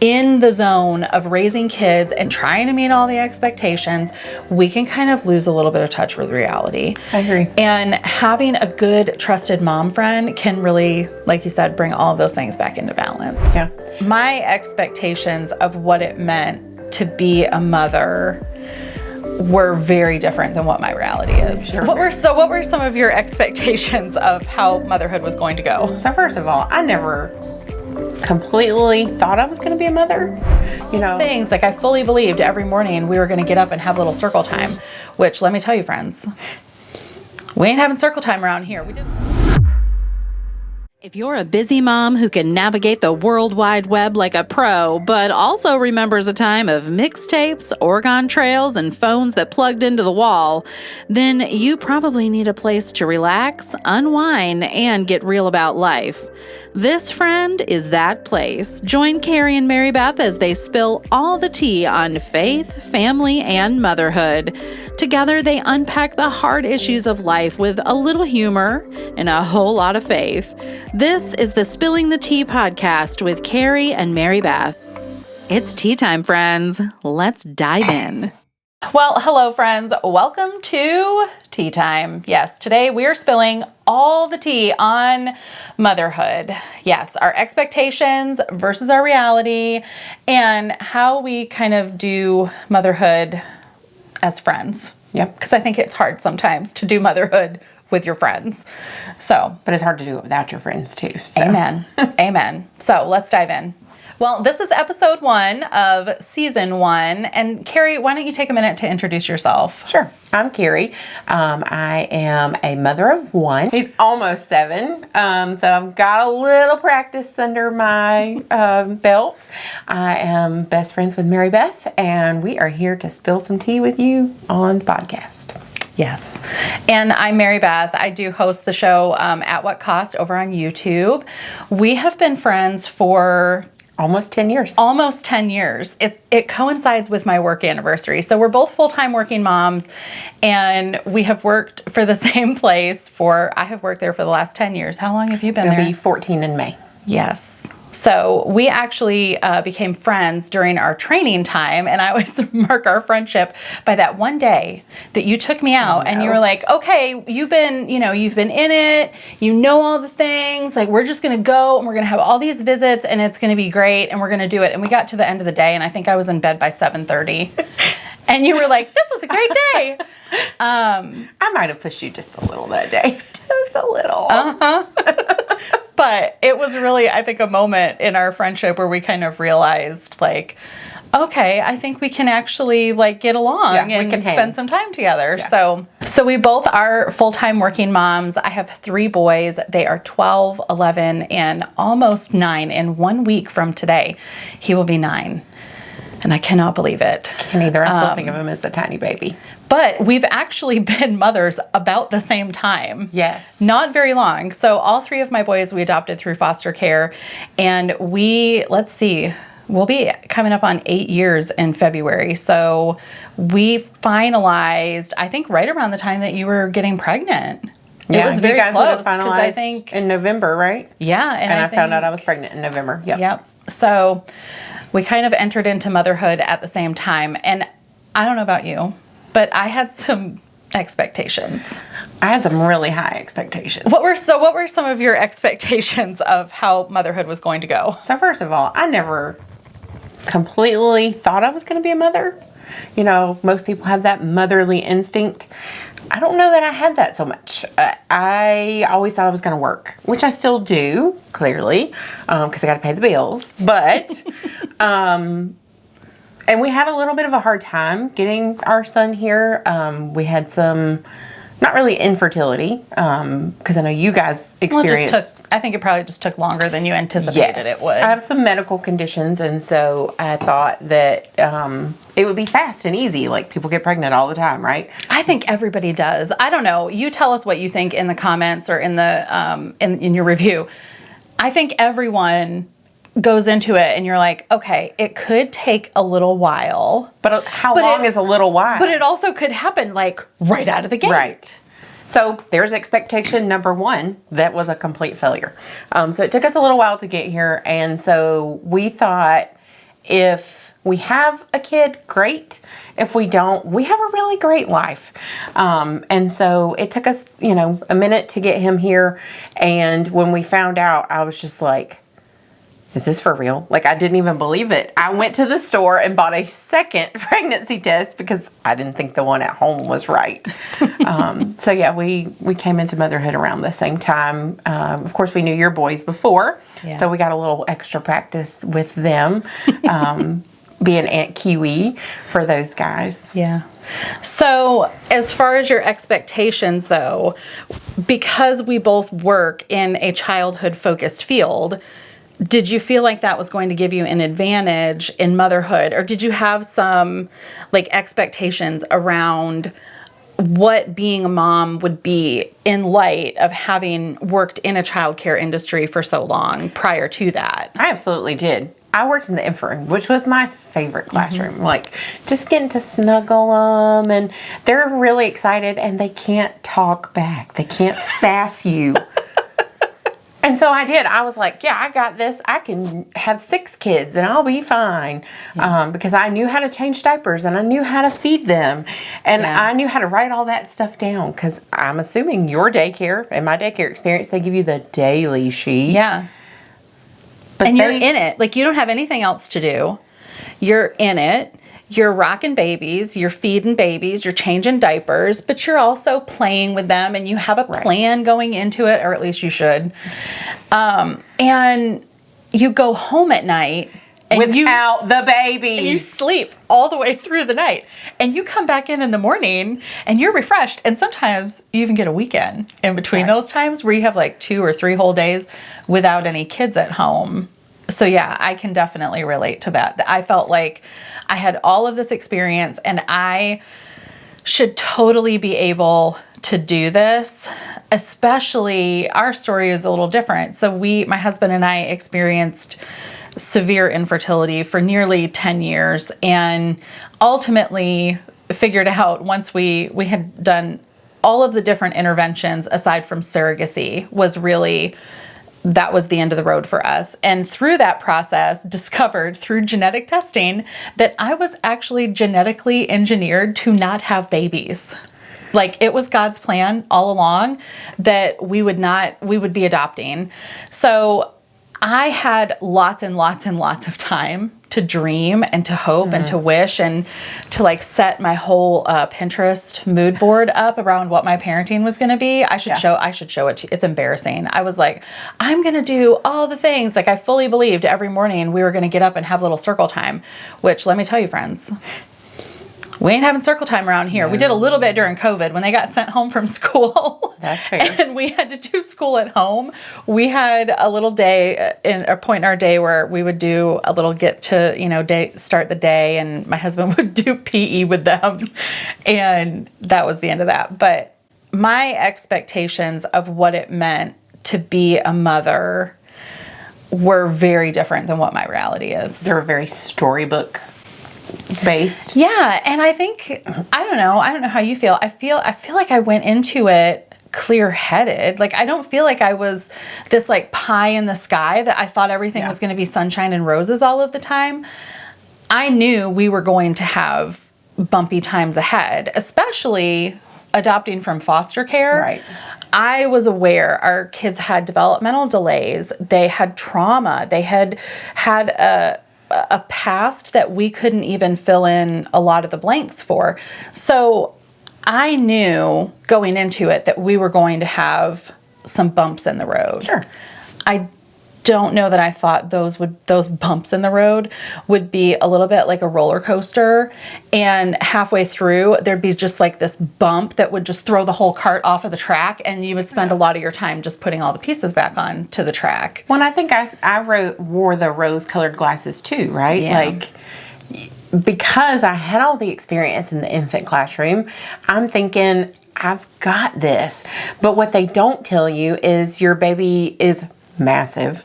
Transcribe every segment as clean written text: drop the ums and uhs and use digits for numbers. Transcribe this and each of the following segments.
in the zone of raising kids and trying to meet all the expectations, we can kind of lose a little bit of touch with reality. I agree. And having a good, trusted mom friend can really, like you said, bring all of those things back into balance. Yeah. My expectations of what it meant to be a mother were very different than what my reality is. Sure. What were some of your expectations of how motherhood was going to go? So first of all, I never completely thought I was going to be a mother. Things like I fully believed every morning we were going to get up and have a little circle time, which let me tell you, friends, we ain't having circle time around here. We didn't. If you're a busy mom who can navigate the World Wide Web like a pro, but also remembers a time of mixtapes, Oregon trails, and phones that plugged into the wall, then you probably need a place to relax, unwind, and get real about life. This, friend, is that place. Join Carrie and Marybeth as they spill all the tea on faith, family, and motherhood. Together, they unpack the hard issues of life with a little humor and a whole lot of faith. This is the Spilling the Tea podcast with Carrie and Marybeth. It's tea time, friends. Let's dive in. Well, hello, friends. Welcome to Tea Time. Yes, today we are spilling all the tea on motherhood. Yes, our expectations versus our reality and how we kind of do motherhood as friends. Yep. Because I think it's hard sometimes to do motherhood with your friends. But it's hard to do it without your friends too. So. Amen. Amen. So let's dive in. Well, this is episode 1 of season 1. And Carrie, why don't you take a minute to introduce yourself? Sure. I'm Carrie. I am a mother of 1. He's almost 7. So I've got a little practice under my belt. I am best friends with Marybeth, and we are here to spill some tea with you on the podcast. Yes. And I'm Marybeth. I do host the show At What Cost over on YouTube. We have been friends for almost 10 years. Almost 10 years. It coincides with my work anniversary. So we're both full-time working moms, and we have worked for the same place I have worked there for the last 10 years. How long have you been there? It'll be 14 in May. Yes. So we actually became friends during our training time, and I always mark our friendship by that one day that you took me out and you were like, okay, you've been in it, you know all the things, like we're just going to go and we're going to have all these visits and it's going to be great and we're going to do it. And we got to the end of the day and I think I was in bed by 7:30 and you were like, this was a great day. I might have pushed you just a little that day. Just a little. But it was really, I think, a moment in our friendship where we kind of realized, like, okay, I think we can actually, like, get along and spend some time together. Yeah. So we both are full-time working moms. I have 3 boys. They are 12, 11, and almost 9. And 1 week from today, he will be 9. And I cannot believe it. Can't either. I still think of him as a tiny baby. But we've actually been mothers about the same time. Yes. Not very long. So all 3 of my boys we adopted through foster care. And we'll be coming up on 8 years in February. So we finalized, I think, right around the time that you were getting pregnant. Yeah, it was very close because I think in November, right? Yeah. And I found out I was pregnant in November. Yep. So we kind of entered into motherhood at the same time. And I don't know about you, but I had some expectations. I had some really high expectations. What were some of your expectations of how motherhood was going to go? So first of all, I never completely thought I was going to be a mother. Most people have that motherly instinct. I don't know that I had that so much. I always thought I was going to work, which I still do, clearly, because I got to pay the bills. But, and we had a little bit of a hard time getting our son here. We had some, not really infertility, because I know you guys experienced. I think it probably just took longer than you anticipated it would. I have some medical conditions, and so I thought that it would be fast and easy. Like, people get pregnant all the time, right? I think everybody does. I don't know. You tell us what you think in the comments or in the in your review. I think everyone goes into it and you're like, okay, it could take a little while. But how long is a little while? But it also could happen like right out of the gate. Right. So there's expectation number 1. That was a complete failure. So it took us a little while to get here. And so we thought if we have a kid, great. If we don't, we have a really great life. And so it took us, a minute to get him here. And when we found out, I was just like, is this for real? Like, I didn't even believe it. I went to the store and bought a second pregnancy test because I didn't think the one at home was right. So yeah, we came into motherhood around the same time. Of course, we knew your boys before, so we got a little extra practice with them, being Aunt Kiwi for those guys. Yeah. So as far as your expectations, though, because we both work in a childhood-focused field, did you feel like that was going to give you an advantage in motherhood, or did you have some expectations around what being a mom would be in light of having worked in a childcare industry for so long prior to that? I absolutely did. I worked in the infant room, which was my favorite classroom. Like, just getting to snuggle them, and they're really excited, and they can't talk back. They can't sass you. And so I did. I was like, yeah, I got this. I can have 6 kids and I'll be fine. Because I knew how to change diapers and I knew how to feed them. And I knew how to write all that stuff down. Because I'm assuming your daycare and my daycare experience, they give you the daily sheet. Yeah. But you're in it. Like, you don't have anything else to do. You're in it. You're rocking babies, you're feeding babies, you're changing diapers, but you're also playing with them, and you have a plan going into it, or at least you should. And you go home at night and without the baby. And you sleep all the way through the night. And you come back in the morning and you're refreshed. And sometimes you even get a weekend in between those times where you have 2 or 3 whole days without any kids at home. So yeah, I can definitely relate to that. I felt like I had all of this experience and I should totally be able to do this. Especially, our story is a little different. So my husband and I experienced severe infertility for nearly 10 years and ultimately figured out, once we had done all of the different interventions aside from surrogacy, that was the end of the road for us. And through that process, discovered through genetic testing that I was actually genetically engineered to not have babies. It was God's plan all along that we would be adopting. So I had lots and lots and lots of time to dream and to hope and to wish and to set my whole Pinterest mood board up around what my parenting was going to be. I should show it to you. It's embarrassing. I was like, I'm going to do all the things. I fully believed every morning we were going to get up and have a little circle time, which, let me tell you, friends, we ain't having circle time around here. No. We did a little bit during COVID when they got sent home from school. That's fair. And we had to do school at home. We had a little day, a point in our day where we would do a little start the day, and my husband would do PE with them. And that was the end of that. But my expectations of what it meant to be a mother were very different than what my reality is. They're very storybook based. Yeah, and I think I don't know how you feel. I feel like I went into it clear-headed. I don't feel like I was this pie in the sky that I thought everything was going to be sunshine and roses all of the time. I knew we were going to have bumpy times ahead, especially adopting from foster care. Right. I was aware our kids had developmental delays. They had trauma. They had a past that we couldn't even fill in a lot of the blanks for. So I knew going into it that we were going to have some bumps in the road. Sure. I don't know that I thought those bumps in the road would be a little bit like a roller coaster, and halfway through there'd be just this bump that would just throw the whole cart off of the track, and you would spend a lot of your time just putting all the pieces back on to the track. Well, I think I wore the rose-colored glasses too, right? Yeah. Because I had all the experience in the infant classroom, I'm thinking, I've got this. But what they don't tell you is your baby is massive.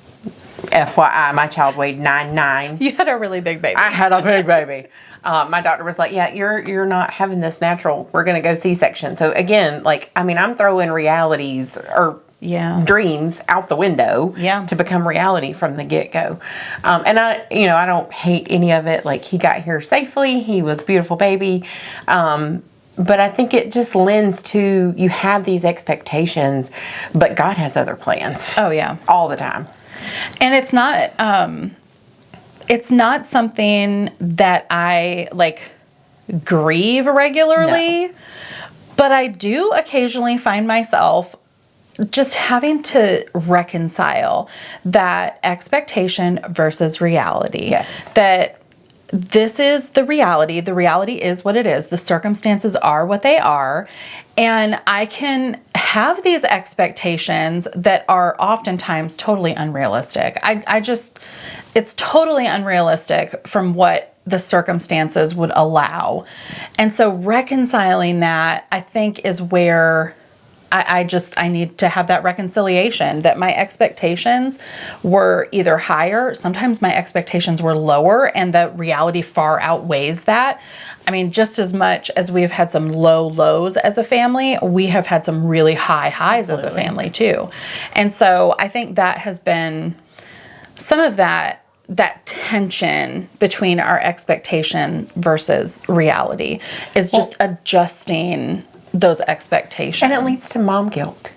FYI, my child weighed 9'9". You had a really big baby. I had a big baby. My doctor was like, yeah, you're not having this natural. We're going to go C-section. So again, I'm throwing realities or dreams out the window to become reality from the get-go. And I don't hate any of it. Like, he got here safely. He was a beautiful baby. But I think it just lends to, you have these expectations, but God has other plans. Oh, yeah. All the time. And it's not something that I, like, grieve regularly. No. But I do occasionally find myself just having to reconcile that expectation versus reality. Yes. That this is the reality. The reality is what it is. The circumstances are what they are. And I can have these expectations that are oftentimes totally unrealistic. It's totally unrealistic from what the circumstances would allow. And so reconciling that, I think, is where I need to have that reconciliation, that my expectations were either higher, sometimes my expectations were lower, and the reality far outweighs that. I mean, just as much as we've had some low lows as a family, we have had some really high highs as a family too. And so I think that has been some of that tension between our expectation versus reality is just adjusting those expectations. And it leads to mom guilt.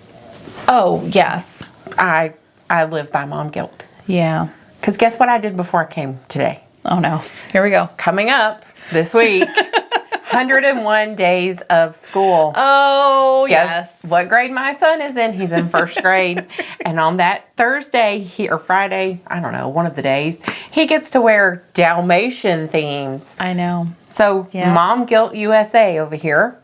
Oh, yes. I live by mom guilt. Yeah. Because guess what I did before I came today? Oh, no. Here we go. Coming up this week, 101 days of school. Oh, yes. Guess what grade my son is in? He's in first grade. And on that Thursday or Friday, I don't know, one of the days, he gets to wear Dalmatian themes. I know. So Mom Guilt USA over here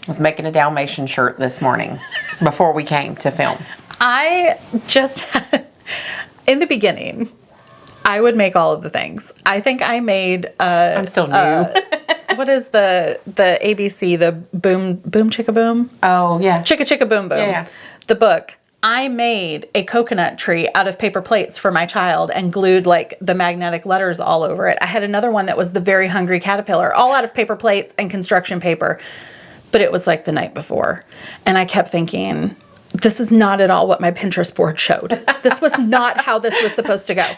was making a Dalmatian shirt this morning before we came to film. I just had, in the beginning, I would make all of the things. I think I made I'm still new. What is the ABC, the boom chicka boom? Oh, yeah. Chicka chicka boom boom. Yeah. The book. I made a coconut tree out of paper plates for my child and glued like the magnetic letters all over it. I had another one that was the Very Hungry Caterpillar, all out of paper plates and construction paper. But it was like the night before. And I kept thinking, this is not at all what my Pinterest board showed. This was not how this was supposed to go.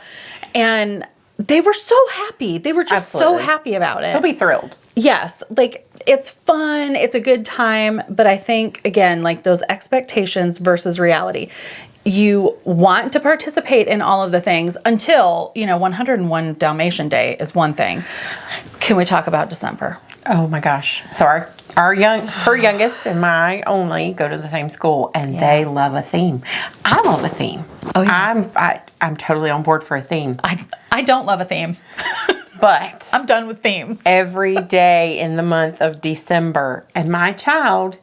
And they were so happy. They were just so happy about it. They'll be thrilled. Yes. Like, it's fun. It's a good time. But I think, again, like those expectations versus reality. You want to participate in all of the things until, 101 Dalmatian Day is one thing. Can we talk about December? Oh my gosh. So her youngest and my only go to the same school, and they love a theme. I love a theme. Oh, yes. I'm totally on board for a theme. I don't love a theme. But I'm done with themes. Every day in the month of December, and my child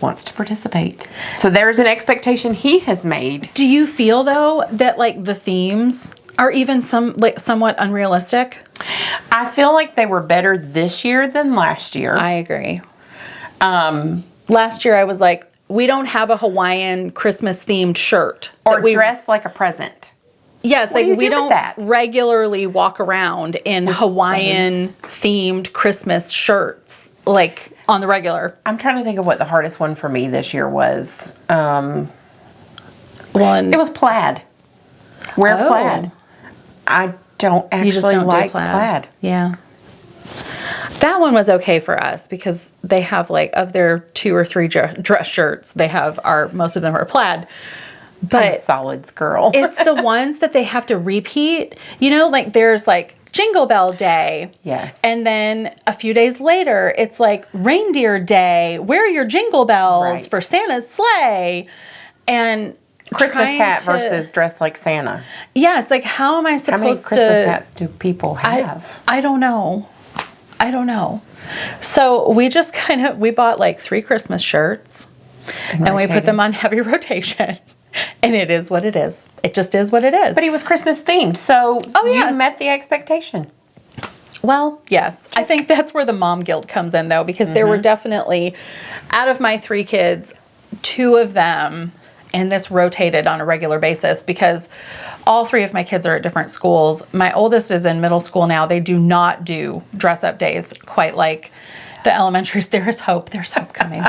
wants to participate. So there's an expectation he has made. Do you feel though that like the themes are even somewhat unrealistic? I feel like they were better this year than last year. I agree. Last year I was like, we don't have a Hawaiian Christmas themed shirt. Or dress like a present. Yes, like we don't regularly walk around in Hawaiian themed Christmas shirts like on the regular. I'm trying to think of what the hardest one for me this year was. It was plaid. Wear plaid. I don't actually like plaid. Yeah. That one was okay for us because they have like of their 2 or 3 dress shirts, they have most of them are plaid. But I'm a solids girl. It's the ones that they have to repeat. Like there's like Jingle Bell Day. Yes. And then a few days later, it's like Reindeer Day. Wear your jingle bells for Santa's sleigh. And Christmas hat versus dress like Santa. Yes, like how am I supposed to... How many Christmas hats do people have? I don't know. So we just we bought like 3 Christmas shirts and we put them on heavy rotation. And it is what it is. It just is what it is. But he was Christmas themed, so you met the expectation. Well, yes. I think that's where the mom guilt comes in, though, because there were definitely, out of my 3 kids, 2 of them, and this rotated on a regular basis because all 3 of my kids are at different schools. My oldest is in middle school now. They do not do dress-up days quite like The elementaries, there's hope. There's hope coming.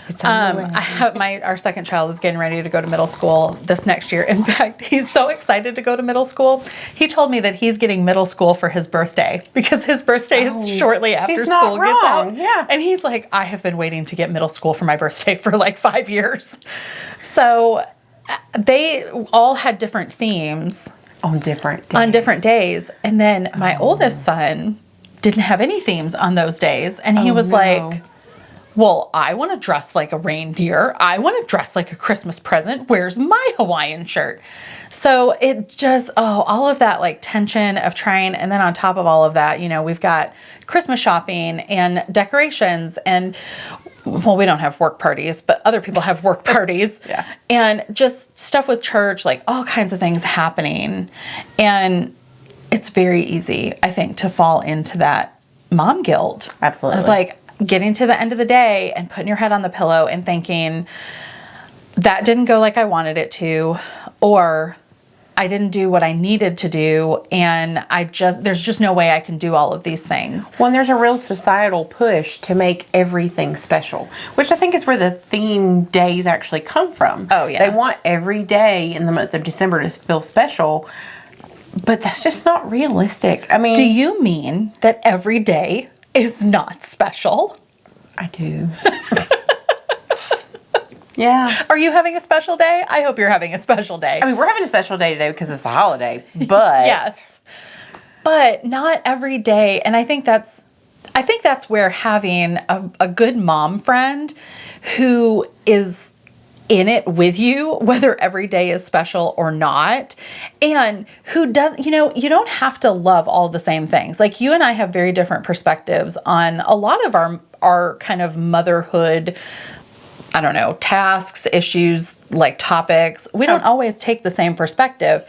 It's on the way. Our second child is getting ready to go to middle school this next year. In fact, he's so excited to go to middle school. He told me that he's getting middle school for his birthday because his birthday is shortly after school gets out. Yeah. And he's like, I have been waiting to get middle school for my birthday for like 5 years. So they all had different themes On different days. And then my oldest son didn't have any themes on those days. And he was like, well, I want to dress like a reindeer. I want to dress like a Christmas present. Where's my Hawaiian shirt? So it just, all of that like tension of trying. And then on top of all of that, you know, we've got Christmas shopping and decorations and, well, we don't have work parties, but other people have work parties. Yeah. And just stuff with church, like all kinds of things happening. And it's very easy, I think, to fall into that mom guilt. Absolutely. Of like getting to the end of the day and putting your head on the pillow and thinking, that didn't go like I wanted it to, or I didn't do what I needed to do, and there's just no way I can do all of these things. Well, and there's a real societal push to make everything special, which I think is where the theme days actually come from. Oh, yeah. They want every day in the month of December to feel special, but that's just not realistic. I mean... Do you mean that every day is not special? I do. Yeah. Are you having a special day? I hope you're having a special day. I mean, we're having a special day today because it's a holiday, but... Yes. But not every day. And I think that's where having a good mom friend who is in it with you, whether every day is special or not, and who doesn't, you know, you don't have to love all the same things. Like you and I have very different perspectives on a lot of our kind of motherhood, I don't know, tasks, issues, like topics. We don't always take the same perspective,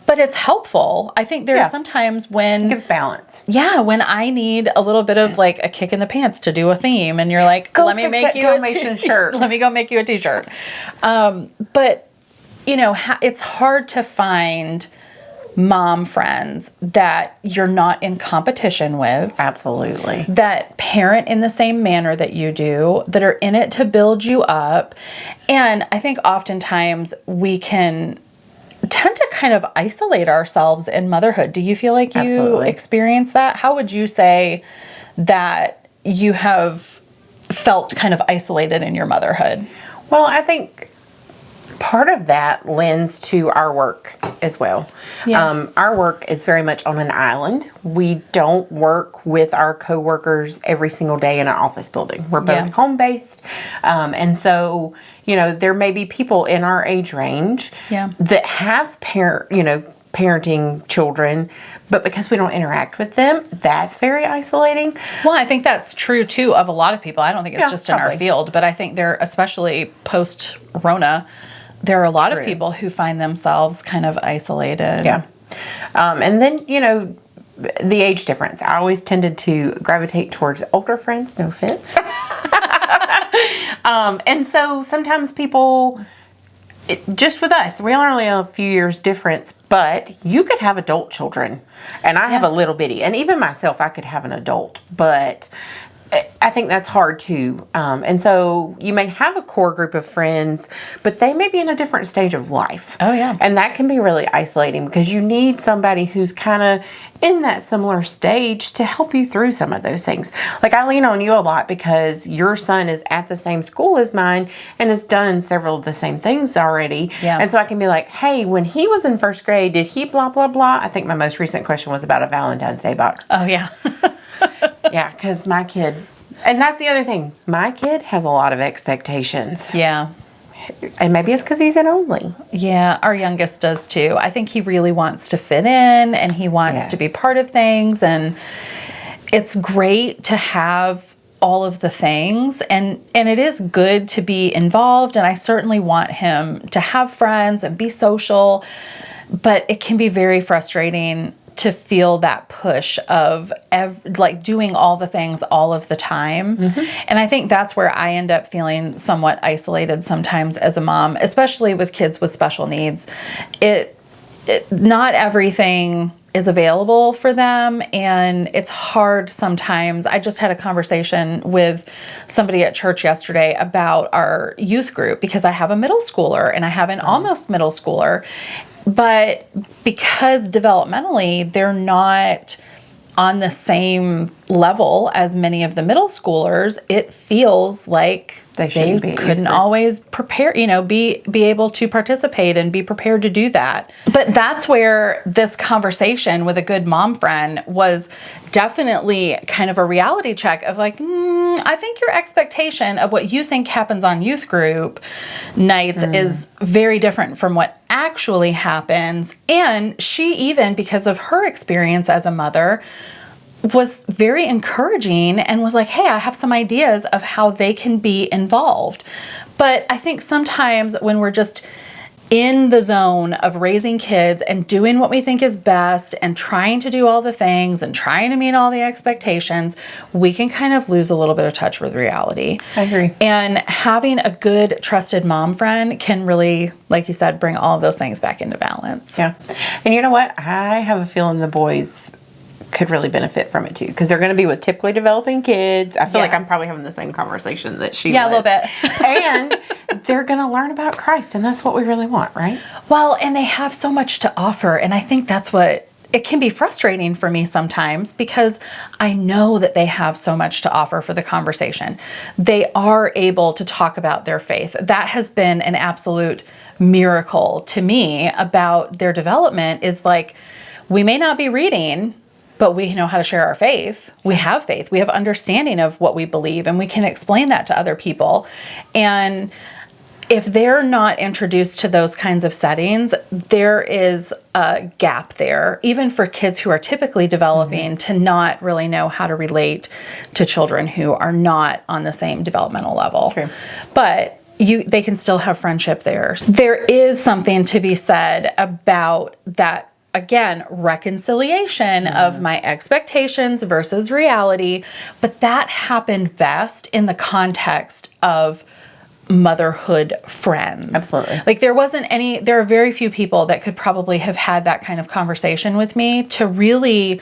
but it's helpful. I think there are some times when... It gives balance. Yeah, when I need a little bit of like a kick in the pants to do a theme, and you're like, let me make you a shirt. Let me go make you a t-shirt. But, you know, it's hard to find mom friends that you're not in competition with. Absolutely. That parent in the same manner that you do, that are in it to build you up. And I think oftentimes we can tend to kind of isolate ourselves in motherhood. Do you feel like you experience that? How would you say that you have felt kind of isolated in your motherhood? Well, I think part of that lends to our work as well. Yeah. Our work is very much on an island. We don't work with our coworkers every single day in an office building. We're both home-based. And so, you know, there may be people in our age range that have parenting children, but because we don't interact with them, that's very isolating. Well, I think that's true too of a lot of people. I don't think it's just in our field, but I think they're, especially post-Rona, there are a lot of people who find themselves kind of isolated. Yeah. And then, you know, the age difference. I always tended to gravitate towards older friends, no offense. And so sometimes people, just with us, we're only a few years difference, but you could have adult children. And I have a little bitty. And even myself, I could have an adult. But I think that's hard too. And so you may have a core group of friends, but they may be in a different stage of life. Oh, yeah. And that can be really isolating because you need somebody who's kind of in that similar stage to help you through some of those things. Like I lean on you a lot because your son is at the same school as mine and has done several of the same things already. Yeah. And so I can be like, hey, when he was in first grade, did he blah, blah, blah? I think my most recent question was about a Valentine's Day box. Oh, yeah. Yeah, because my kid, and that's the other thing, my kid has a lot of expectations. Yeah. And maybe it's because he's an only. Yeah, our youngest does too. I think he really wants to fit in and he wants to be part of things. And it's great to have all of the things. And it is good to be involved. And I certainly want him to have friends and be social. But it can be very frustrating to feel that push of like doing all the things all of the time. Mm-hmm. And I think that's where I end up feeling somewhat isolated sometimes as a mom, especially with kids with special needs. Not everything is available for them, and it's hard sometimes. I just had a conversation with somebody at church yesterday about our youth group, because I have a middle schooler and I have an almost middle schooler, but because developmentally they're not on the same level as many of the middle schoolers, it feels like they couldn't always prepare, be able to participate and be prepared to do that. But that's where this conversation with a good mom friend was definitely kind of a reality check of like, I think your expectation of what you think happens on youth group nights is very different from what actually happens. And she, even because of her experience as a mother, was very encouraging and was like, hey, I have some ideas of how they can be involved. But I think sometimes when we're just in the zone of raising kids and doing what we think is best and trying to do all the things and trying to meet all the expectations, we can kind of lose a little bit of touch with reality. I agree. And having a good, trusted mom friend can really, like you said, bring all of those things back into balance. Yeah. And you know what? I have a feeling the boys could really benefit from it too, because they're going to be with typically developing kids. I feel like I'm probably having the same conversation that she was. A little bit. And they're going to learn about Christ, and that's what we really want, right? Well, and they have so much to offer, and I think that's what it can be frustrating for me sometimes, because I know that they have so much to offer for the conversation. They are able to talk about their faith. That has been an absolute miracle to me about their development, is like, we may not be reading, but we know how to share our faith. We have faith. We have understanding of what we believe, and we can explain that to other people. And if they're not introduced to those kinds of settings, there is a gap there, even for kids who are typically developing, to not really know how to relate to children who are not on the same developmental level. True. But they can still have friendship there. There is something to be said about that. Again, reconciliation of my expectations versus reality, but that happened best in the context of motherhood friends. Absolutely. Like there are very few people that could probably have had that kind of conversation with me to really,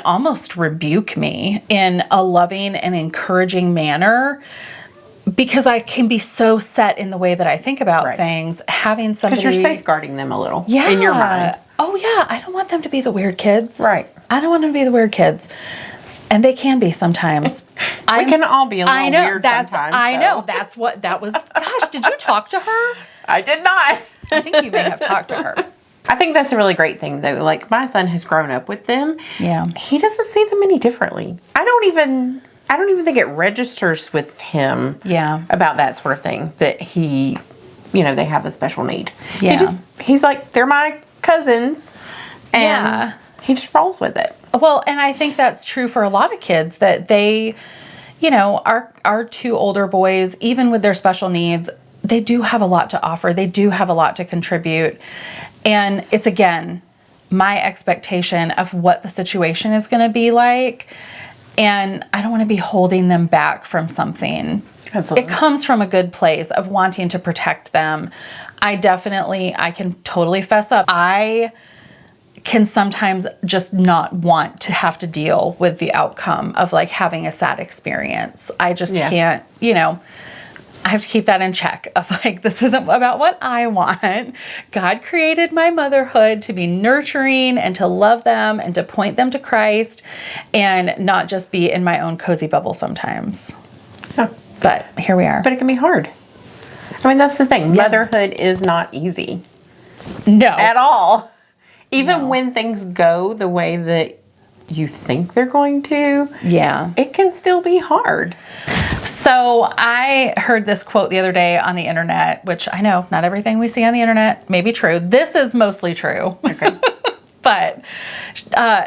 almost rebuke me in a loving and encouraging manner. Because I can be so set in the way that I think about things, having somebody... Because you're safeguarding them a little in your mind. Oh, yeah. I don't want them to be the weird kids. Right. I don't want them to be the weird kids. And they can be sometimes. We can all be a little weird sometimes. I know. That's what that was. Gosh, did you talk to her? I did not. I think you may have talked to her. I think that's a really great thing, though. Like, my son has grown up with them. Yeah. He doesn't see them any differently. I don't even think it registers with him about that sort of thing, that he, they have a special need. Yeah. He's like, they're my cousins, and he just rolls with it. Well, and I think that's true for a lot of kids, that they, our two older boys, even with their special needs, they do have a lot to offer. They do have a lot to contribute. And it's, again, my expectation of what the situation is going to be like. And I don't want to be holding them back from something. Absolutely. It comes from a good place of wanting to protect them. I can totally fess up. I can sometimes just not want to have to deal with the outcome of like having a sad experience. I just can't, I have to keep that in check of like, this isn't about what I want. God created my motherhood to be nurturing and to love them and to point them to Christ, and not just be in my own cozy bubble sometimes. Yeah. But here we are. But it can be hard. That's the thing. Motherhood is not easy. No. At all. Even when things go the way that you think they're going to, it can still be hard. So I heard this quote the other day on the internet, which I know not everything we see on the internet may be true. This is mostly true. Okay. But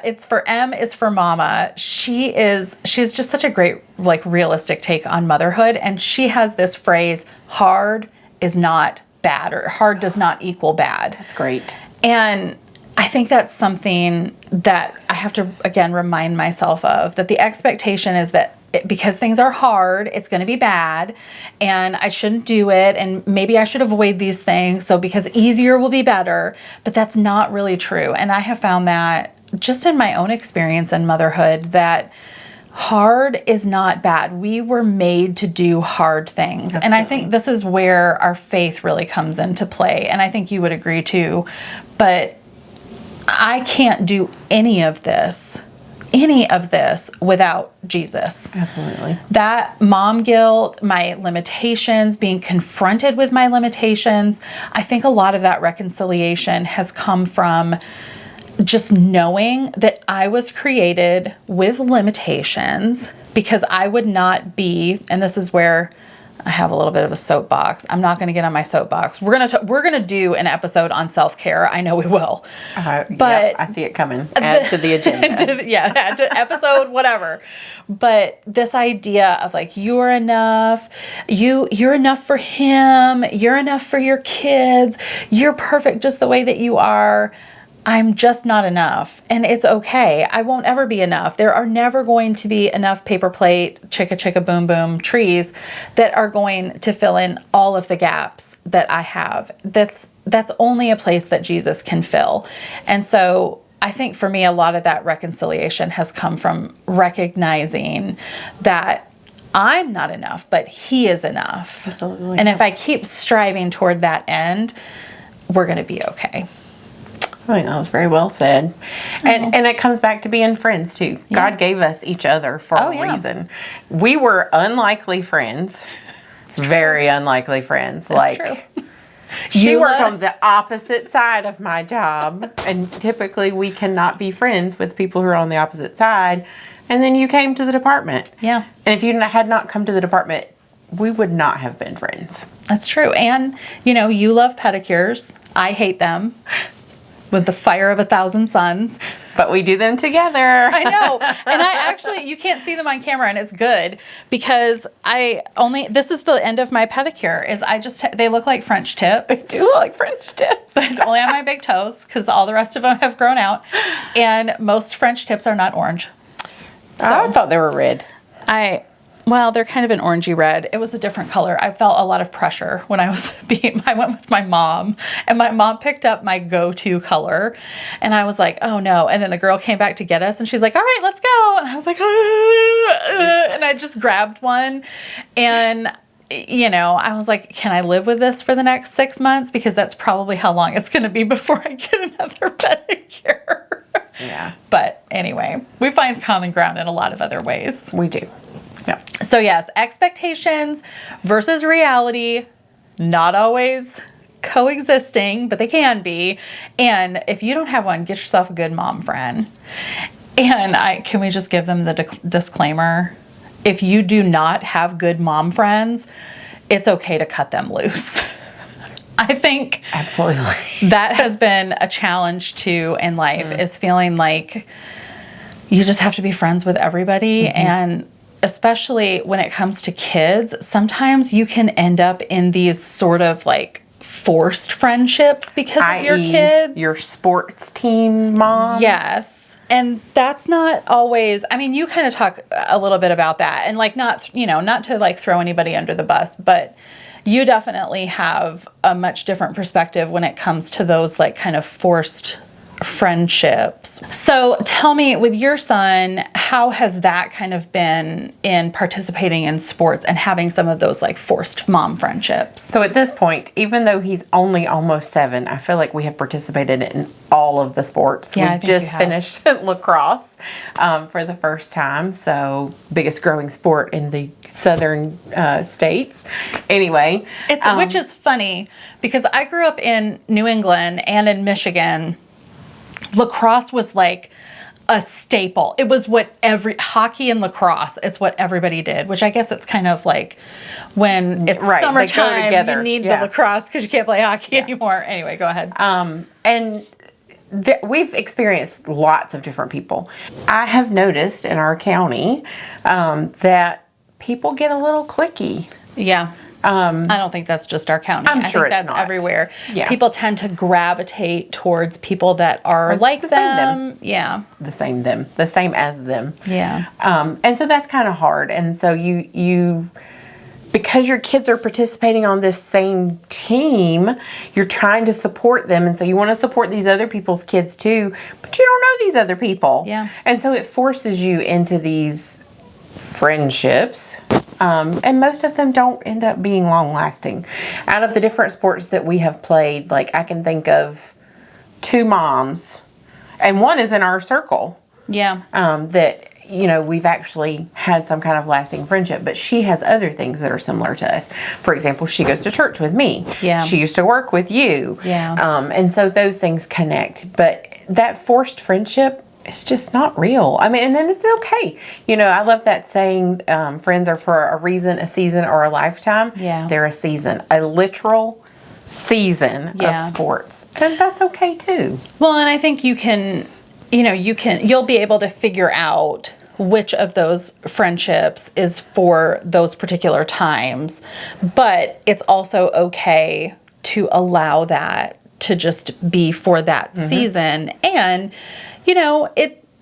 it's for M is for Mama. She's just such a great, like, realistic take on motherhood. And she has this phrase, hard is not bad, or hard does not equal bad. That's great. And I think that's something that I have to, again, remind myself of, that the expectation is that because things are hard, it's going to be bad and I shouldn't do it. And maybe I should avoid these things. So because easier will be better, but that's not really true. And I have found that just in my own experience in motherhood, that hard is not bad. We were made to do hard things. Absolutely. And I think this is where our faith really comes into play. And I think you would agree too. But I can't do any of this without Jesus. Absolutely. That mom guilt, my limitations, being confronted with my limitations, I think a lot of that reconciliation has come from just knowing that I was created with limitations, because I would not be, and this is where I have a little bit of a soapbox. I'm not going to get on my soapbox. We're gonna do an episode on self-care. I know we will. But yeah, I see it coming. Add to the agenda. Add to episode whatever. But this idea of like, you are enough. You're enough for him. You're enough for your kids. You're perfect just the way that you are. I'm just not enough, and it's okay. I won't ever be enough. There are never going to be enough paper plate, chicka chicka boom boom trees that are going to fill in all of the gaps that I have. That's only a place that Jesus can fill. And so I think for me, a lot of that reconciliation has come from recognizing that I'm not enough, but he is enough. Absolutely. And if I keep striving toward that end, we're going to be okay. I think that was very well said. And it comes back to being friends too. Yeah. God gave us each other for a reason. We were unlikely friends. Very unlikely friends. That's true. She worked on the opposite side of my job, and typically we cannot be friends with people who are on the opposite side. And then you came to the department. Yeah. And if you had not come to the department, we would not have been friends. That's true. And, you love pedicures. I hate them. With the fire of 1,000 suns. But we do them together. I know. And I actually, you can't see them on camera, and it's good because this is the end of my pedicure, is they look like French tips. They do look like French tips. Only on my big toes, because all the rest of them have grown out. And most French tips are not orange. So, I thought they were red. Well, they're kind of an orangey red. It was a different color. I felt a lot of pressure when I went with my mom, and my mom picked up my go-to color, and I was like, oh no. And then the girl came back to get us, and she's like, all right, let's go. And I was like, and I just grabbed one, and I was like, can I live with this for the next 6 months? Because that's probably how long it's going to be before I get another pedicure. Yeah. But anyway, we find common ground in a lot of other ways. We do. Yeah. So yes, expectations versus reality, not always coexisting, but they can be. And if you don't have one, get yourself a good mom friend. And can we just give them the disclaimer? If you do not have good mom friends, it's okay to cut them loose. I think absolutely that has been a challenge too in life, is feeling like you just have to be friends with everybody. Mm-hmm. And especially when it comes to kids, sometimes you can end up in these sort of like forced friendships because of your kids. Your sports team mom. Yes. And that's not always, you kind of talk a little bit about that, and like not to like throw anybody under the bus, but you definitely have a much different perspective when it comes to those like kind of forced friendships. So tell me, with your son, how has that kind of been in participating in sports and having some of those like forced mom friendships? So at this point, even though he's only almost 7, I feel like we have participated in all of the sports. Yeah, we just finished lacrosse for the first time. So biggest growing sport in the southern states. Anyway. Which is funny because I grew up in New England and in Michigan. Lacrosse was like a staple. It was what hockey and lacrosse, it's what everybody did, which I guess it's kind of like when it's summertime, you need the lacrosse because you can't play hockey anymore. Anyway, go ahead. And we've experienced lots of different people. I have noticed in our county that people get a little cliquey. Yeah. I don't think that's just our county. I'm sure I think it's that's not. everywhere. Yeah. People tend to gravitate towards people that are like the same them. Yeah. The same as them. Yeah. And so that's kind of hard. And so you because your kids are participating on this same team, you're trying to support them. And so you want to support these other people's kids too, but you don't know these other people. Yeah. And so it forces you into these friendships. And most of them don't end up being long lasting. Out of the different sports that we have played, like I can think of 2 moms, and one is in our circle. Yeah. That, you know, we've actually had some kind of lasting friendship, but she has other things that are similar to us. For example, she goes to church with me. Yeah. She used to work with you. Yeah. And so those things connect. But that forced friendship, it's just not real. I mean, and then it's okay. You know, I love that saying, friends are for a reason, a season, or a lifetime. Yeah. They're a season, a literal season of sports. And that's okay too. Well, and I think you'll be able to figure out which of those friendships is for those particular times. But it's also okay to allow that to just be for that season. And, you know,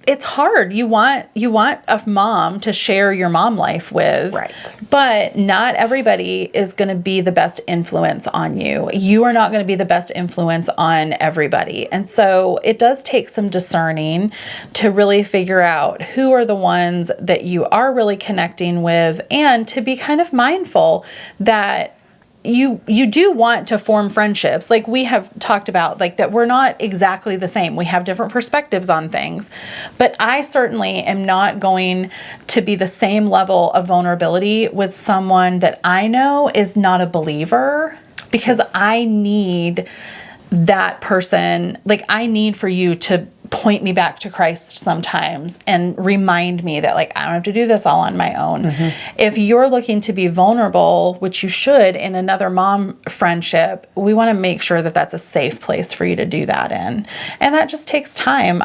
it's hard. You want a mom to share your mom life with. Right. But not everybody is going to be the best influence on you. You are not going to be the best influence on everybody. And so it does take some discerning to really figure out who are the ones that you are really connecting with, and to be kind of mindful that you do want to form friendships. Like we have talked about, like that we're not exactly the same. We have different perspectives on things. But I certainly am not going to be the same level of vulnerability with someone that I know is not a believer, because I need that person. Like I need for you to point me back to Christ sometimes and remind me that, like, I don't have to do this all on my own. If you're looking to be vulnerable, which you should in another mom friendship, we want to make sure that that's a safe place for you to do that in. And that just takes time.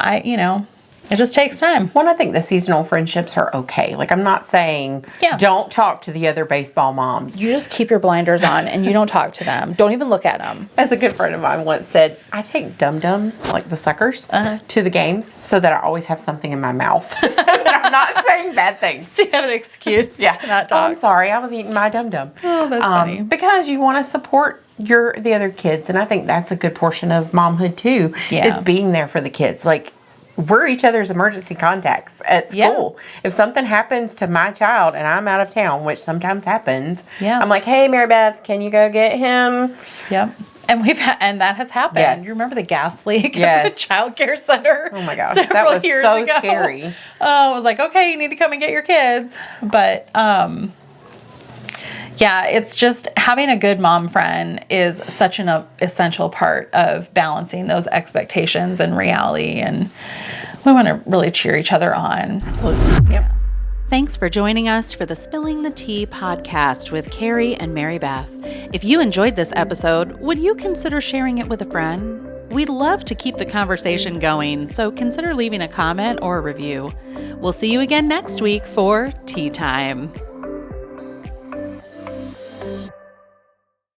It just takes time. Well, I think the seasonal friendships are okay. Like, I'm not saying don't talk to the other baseball moms. You just keep your blinders on and you don't talk to them. Don't even look at them. As a good friend of mine once said, I take dum-dums, like the suckers, to the games so that I always have something in my mouth. So that I'm not saying bad things. So you have an excuse to not talk. I'm sorry, I was eating my dum-dum. Oh, that's funny. Because you want to support the other kids. And I think that's a good portion of momhood too, Yeah. is being there for the kids. Like, we're each other's emergency contacts at school. If something happens to my child and I'm out of town, which sometimes happens, I'm like, hey, Marybeth, can you go get him? Yep. And that has happened. Yes. You remember the gas leak Yes. at the child care center? Oh my gosh, several that was years so ago. scary. I was like, okay, you need to come and get your kids. But yeah, it's just having a good mom friend is such an essential part of balancing those expectations and reality. And we want to really cheer each other on. Absolutely. Yep. Thanks for joining us for the Spilling the Tea podcast with Carrie and Marybeth. If you enjoyed this episode, would you consider sharing it with a friend? We'd love to keep the conversation going, so consider leaving a comment or a review. We'll see you again next week for Tea Time.